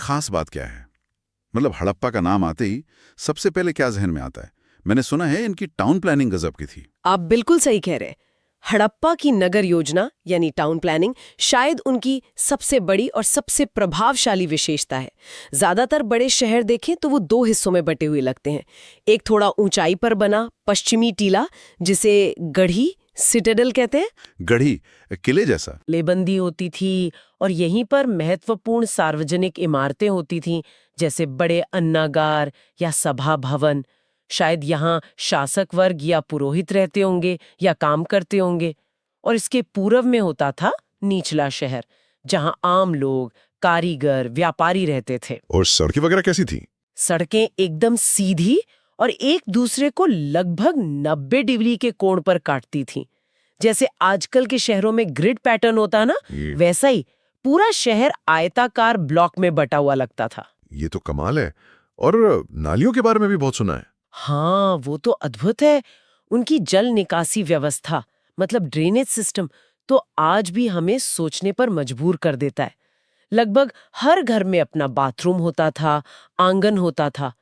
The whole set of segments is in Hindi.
खास बात क्या है? मतलब हड़प्पा का नाम आते ही सबसे पहले क्या जहन में आता है? मैंने सुना है इनकी टाउन प्लानिंग गजब की थी। आप बिल्कुल सही कह रहे हैं। हड़प्पा की नगर योजना यानी टाउन प्लानिंग शायद उनकी सबसे बड़ी और सबसे प्रभावशाली विशेषता है। ज्यादातर बड़े शहर देखें तो वो दो हिस्सों में बटे हुए लगते हैं। एक थोड़ा ऊंचाई पर बना पश्चिमी टीला, जिसे गढ़ी सिटाडेल कहते हैं। गढ़ी, किले जैसा। लेबंदी होती थी और यहीं पर महत्वपूर्ण सार्वजनिक इमारतें होती थीं, जैसे बड़े अन्नागार या सभा भवन। शायद यहाँ शासक वर्ग या पुरोहित रहते होंगे या काम करते होंगे। और इसके पूर्व में होता था निचला शहर, जहाँ आम लोग, कारीगर, व्यापारी रहते थे। और सड़कें वगैरह कैसी थी? सड़कें एकदम सीधी और एक दूसरे को लगभग 90 डिग्री के कोण पर काटती थीं। जैसे आजकल के शहरों में ग्रिड पैटर्न होता है ना, वैसा ही पूरा शहर आयताकार ब्लॉक में बटा हुआ लगता था। ये तो कमाल है। और नालियों के बारे में भी बहुत सुना है। हाँ, वो तो अद्भुत है। उनकी जल निकासी व्यवस्था, मतलब ड्रेनेज सिस्टम, तो आज भी हमें सोचने पर मजबूर कर देता है। लगभग हर घर में अपना बाथरूम होता था, आंगन होता था।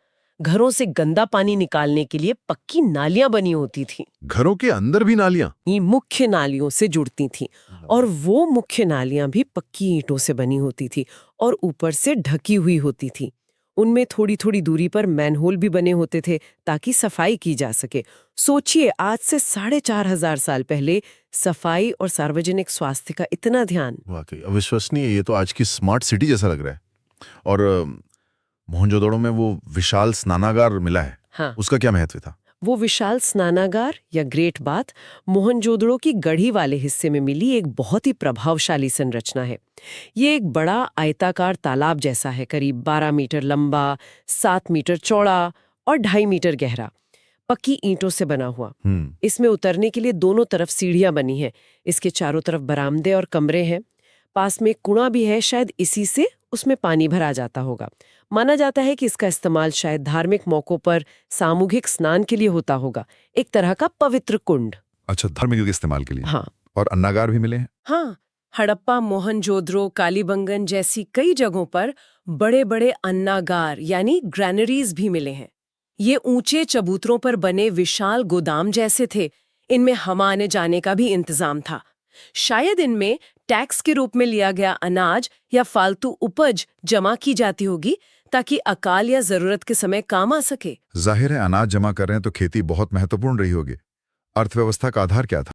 घरों से गंदा पानी निकालने के लिए पक्की नालियां बनी होती थीं। घरों के अंदर भी नालियां? ये मुख्य नालियों से जुड़ती थीं, और वो मुख्य नालियां भी पक्की ईंटों से बनी होती थी और ऊपर से ढकी हुई होती थी। उनमें थोड़ी थोड़ी दूरी पर मैनहोल भी बने होते थे ताकि सफाई की जा सके। सोचिए, आज से 4,500 साल पहले सफाई और सार्वजनिक स्वास्थ्य का इतना ध्यान। वाकई अविश्वसनीय। ये तो आज की स्मार्ट सिटी जैसा लग रहा है। और मोहनजोदड़ो में वो विशाल स्नानागार मिला है। हाँ, उसका क्या महत्व था? वो विशाल स्नानागार या ग्रेट बाथ मोहनजोदड़ो की गढ़ी वाले हिस्से में मिली एक बहुत ही प्रभावशाली संरचना है। ये एक बड़ा आयताकार तालाब जैसा है, करीब 12 मीटर लंबा, 7 मीटर चौड़ा और 2.5 मीटर गहरा, पक्की ईंटों से बना हुआ। इसमें उतरने के लिए दोनों तरफ सीढ़ियां बनी हैं। इसके चारों तरफ बरामदे और कमरे हैं। पास में एक कुआं भी है, शायद इसी से उसमें पानी भरा जाता होगा। माना जाता है कि इसका इस्तेमाल शायद धार्मिक मौकों पर सामूहिक स्नान के लिए होता होगा, एक तरह का पवित्र कुंड। अच्छा, धार्मिक इस्तेमाल के लिए। हाँ और अन्नागार भी मिले हैं? हाँ, हड़प्पा, मोहनजोदड़ो, कालीबंगन जैसी कई जगहों पर बड़े बड़े अन्नागार यानी ग्रैनरीज भी मिले हैं। ये ऊंचे चबूतरों पर बने विशाल गोदाम जैसे थे। इनमें हवा आने जाने का भी इंतजाम था। शायद इनमें टैक्स के रूप में लिया गया अनाज या फालतू उपज जमा की जाती होगी ताकि अकाल या जरूरत के समय काम आ सके। जाहिर है, अनाज जमा कर रहे हैं तो खेती बहुत महत्वपूर्ण रही होगी। अर्थव्यवस्था का आधार क्या था?